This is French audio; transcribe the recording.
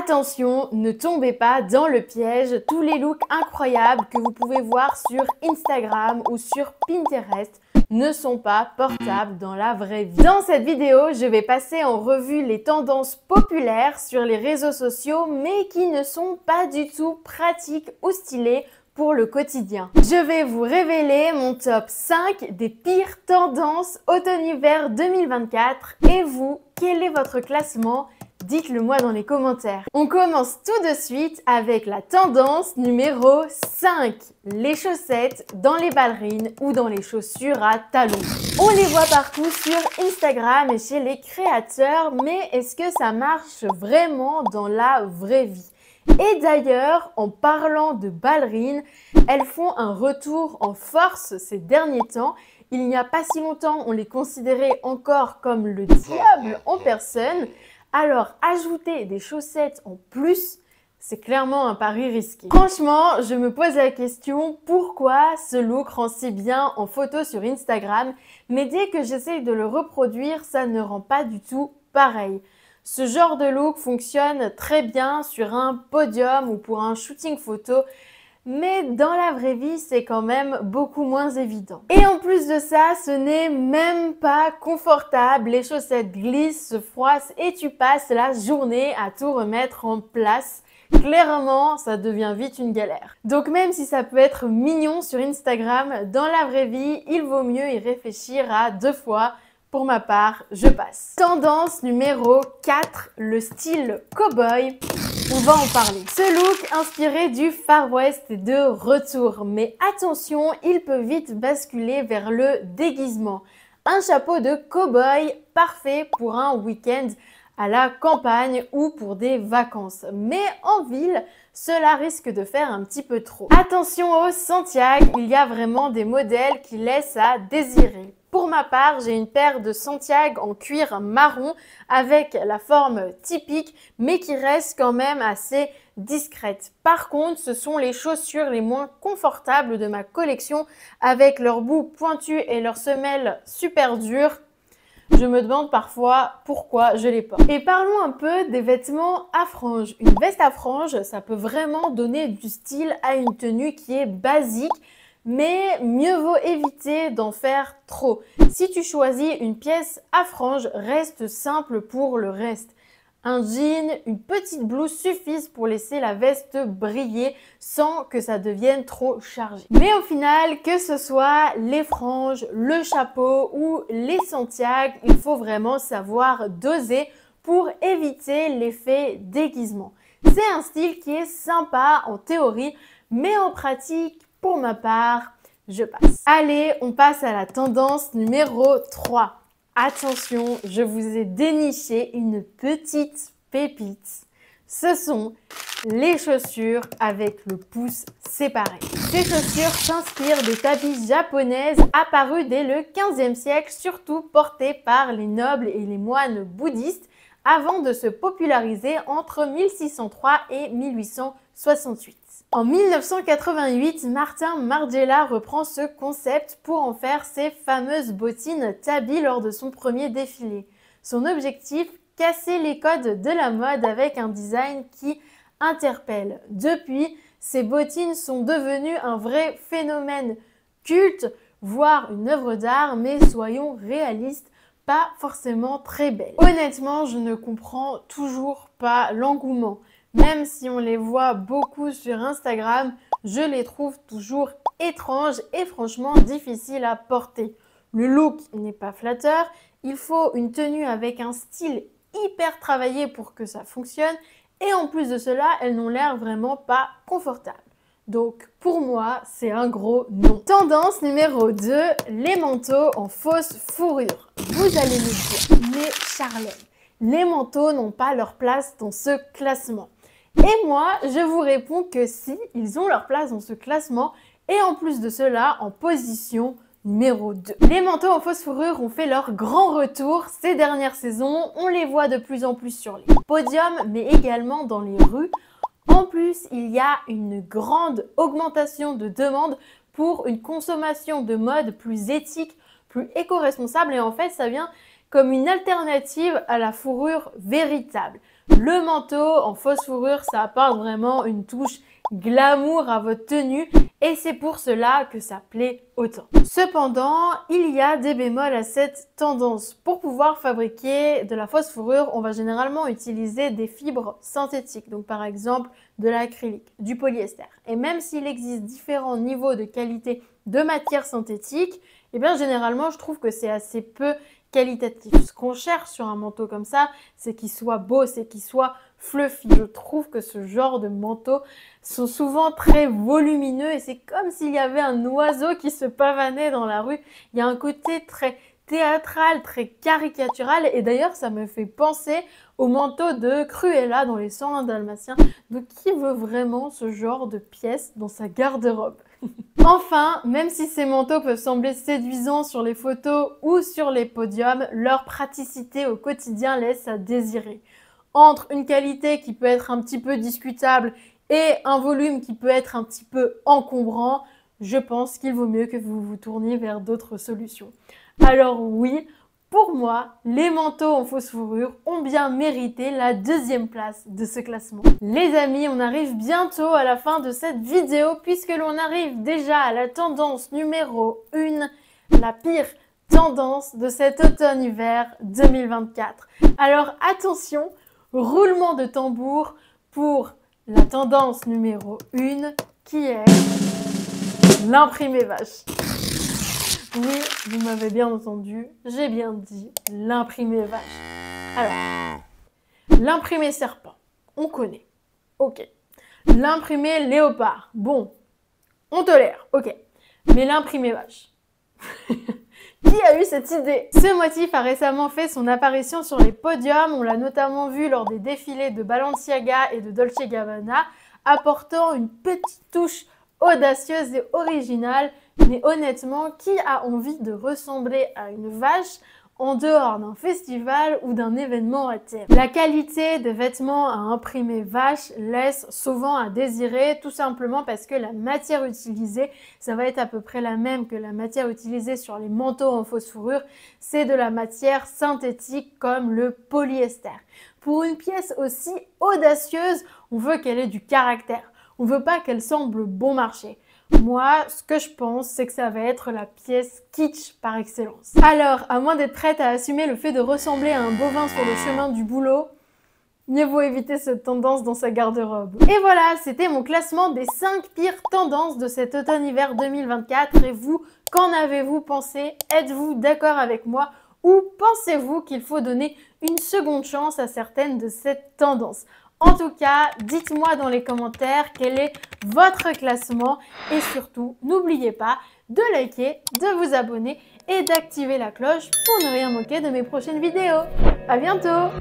Attention, ne tombez pas dans le piège. Tous les looks incroyables que vous pouvez voir sur Instagram ou sur Pinterest ne sont pas portables dans la vraie vie. Dans cette vidéo, je vais passer en revue les tendances populaires sur les réseaux sociaux mais qui ne sont pas du tout pratiques ou stylées pour le quotidien. Je vais vous révéler mon top 5 des pires tendances automne-hiver 2024. Et vous, quel est votre classement ? Dites-le moi dans les commentaires. On commence tout de suite avec la tendance numéro 5. Les chaussettes dans les ballerines ou dans les chaussures à talons. On les voit partout sur Instagram et chez les créateurs, mais est-ce que ça marche vraiment dans la vraie vie ? Et d'ailleurs, en parlant de ballerines, elles font un retour en force ces derniers temps. Il n'y a pas si longtemps, on les considérait encore comme le diable en personne. Alors, ajouter des chaussettes en plus, c'est clairement un pari risqué. Franchement, je me pose la question, pourquoi ce look rend si bien en photo sur Instagram, mais dès que j'essaye de le reproduire, ça ne rend pas du tout pareil. Ce genre de look fonctionne très bien sur un podium ou pour un shooting photo, mais dans la vraie vie, c'est quand même beaucoup moins évident. Et en plus de ça, ce n'est même pas confortable. Les chaussettes glissent, se froissent et tu passes la journée à tout remettre en place. Clairement, ça devient vite une galère. Donc même si ça peut être mignon sur Instagram, dans la vraie vie, il vaut mieux y réfléchir à 2 fois. Pour ma part, je passe. Tendance numéro 4, le style cow-boy. On va en parler. Ce look inspiré du Far West est de retour. Mais attention, il peut vite basculer vers le déguisement. Un chapeau de cow-boy parfait pour un week-end à la campagne ou pour des vacances. Mais en ville, cela risque de faire un petit peu trop. Attention au Santiago, il y a vraiment des modèles qui laissent à désirer. Pour ma part, j'ai une paire de Santiago en cuir marron avec la forme typique mais qui reste quand même assez discrète. Par contre, ce sont les chaussures les moins confortables de ma collection avec leurs bouts pointus et leurs semelles super dures. Je me demande parfois pourquoi je les porte. Et parlons un peu des vêtements à franges. Une veste à franges, ça peut vraiment donner du style à une tenue qui est basique. Mais mieux vaut éviter d'en faire trop. Si tu choisis une pièce à franges, reste simple pour le reste. Un jean, une petite blouse suffisent pour laisser la veste briller sans que ça devienne trop chargé. Mais au final, que ce soit les franges, le chapeau ou les Santiago, il faut vraiment savoir doser pour éviter l'effet déguisement. C'est un style qui est sympa en théorie, mais en pratique, pour ma part, je passe. Allez, on passe à la tendance numéro 3. Attention, je vous ai déniché une petite pépite. Ce sont les chaussures avec le pouce séparé. Ces chaussures s'inspirent des tapis japonaises apparues dès le 15e siècle, surtout portées par les nobles et les moines bouddhistes, avant de se populariser entre 1603 et 1868. En 1988, Martin Margiela reprend ce concept pour en faire ses fameuses bottines tabi lors de son premier défilé. Son objectif, casser les codes de la mode avec un design qui interpelle. Depuis, ces bottines sont devenues un vrai phénomène culte, voire une œuvre d'art, mais soyons réalistes, pas forcément très belle. Honnêtement, je ne comprends toujours pas l'engouement. Même si on les voit beaucoup sur Instagram, je les trouve toujours étranges et franchement difficiles à porter. Le look n'est pas flatteur, il faut une tenue avec un style hyper travaillé pour que ça fonctionne et en plus de cela, elles n'ont l'air vraiment pas confortables. Donc pour moi, c'est un gros non. Tendance numéro 2, les manteaux en fausse fourrure. Vous allez me dire, mais Charlène, les manteaux n'ont pas leur place dans ce classement. Et moi, je vous réponds que si, ils ont leur place dans ce classement et en plus de cela, en position numéro 2. Les manteaux en fausse fourrure ont fait leur grand retour ces dernières saisons. On les voit de plus en plus sur les podiums, mais également dans les rues. En plus, il y a une grande augmentation de demande pour une consommation de mode plus éthique, plus éco-responsable et en fait, ça vient comme une alternative à la fourrure véritable. le manteau en fausse fourrure, ça apporte vraiment une touche glamour à votre tenue et c'est pour cela que ça plaît autant. Cependant, il y a des bémols à cette tendance. Pour pouvoir fabriquer de la fausse fourrure, on va généralement utiliser des fibres synthétiques, donc par exemple de l'acrylique, du polyester. Et même s'il existe différents niveaux de qualité de matière synthétique, eh bien généralement je trouve que c'est assez peu qualitatif. Ce qu'on cherche sur un manteau comme ça, c'est qu'il soit beau, c'est qu'il soit fluffy. Je trouve que ce genre de manteaux sont souvent très volumineux et c'est comme s'il y avait un oiseau qui se pavanait dans la rue. Il y a un côté très théâtral, très caricatural et d'ailleurs ça me fait penser au manteau de Cruella dans les 101 Dalmatiens. Donc qui veut vraiment ce genre de pièces dans sa garde-robe? Enfin, même si ces manteaux peuvent sembler séduisants sur les photos ou sur les podiums, leur praticité au quotidien laisse à désirer. Entre une qualité qui peut être un petit peu discutable et un volume qui peut être un petit peu encombrant, je pense qu'il vaut mieux que vous vous tourniez vers d'autres solutions. Alors oui, pour moi, les manteaux en fausse fourrure ont bien mérité la 2e place de ce classement. Les amis, on arrive bientôt à la fin de cette vidéo puisque l'on arrive déjà à la tendance numéro 1, la pire tendance de cet automne-hiver 2024. Alors attention, roulement de tambour pour la tendance numéro 1 qui est l'imprimé vache. Oui, vous m'avez bien entendu, j'ai bien dit l'imprimé vache. Alors, l'imprimé serpent, on connaît, ok. L'imprimé léopard, bon, on tolère, ok. Mais l'imprimé vache, qui a eu cette idée? Ce motif a récemment fait son apparition sur les podiums, on l'a notamment vu lors des défilés de Balenciaga et de Dolce & Gabbana, apportant une petite touche audacieuse et originale. Mais honnêtement, qui a envie de ressembler à une vache en dehors d'un festival ou d'un événement à thème? La qualité des vêtements à imprimer vache laisse souvent à désirer, tout simplement parce que la matière utilisée, ça va être à peu près la même que la matière utilisée sur les manteaux en fausse fourrure. C'est de la matière synthétique comme le polyester. Pour une pièce aussi audacieuse, on veut qu'elle ait du caractère. On ne veut pas qu'elle semble bon marché. Moi, ce que je pense, c'est que ça va être la pièce kitsch par excellence. Alors, à moins d'être prête à assumer le fait de ressembler à un bovin sur le chemin du boulot, mieux vaut éviter cette tendance dans sa garde-robe. Et voilà, c'était mon classement des 5 pires tendances de cet automne-hiver 2024. Et vous, qu'en avez-vous pensé? Êtes-vous d'accord avec moi? Ou pensez-vous qu'il faut donner une seconde chance à certaines de ces tendances? En tout cas, dites-moi dans les commentaires quel est votre classement et surtout, n'oubliez pas de liker, de vous abonner et d'activer la cloche pour ne rien manquer de mes prochaines vidéos. À bientôt!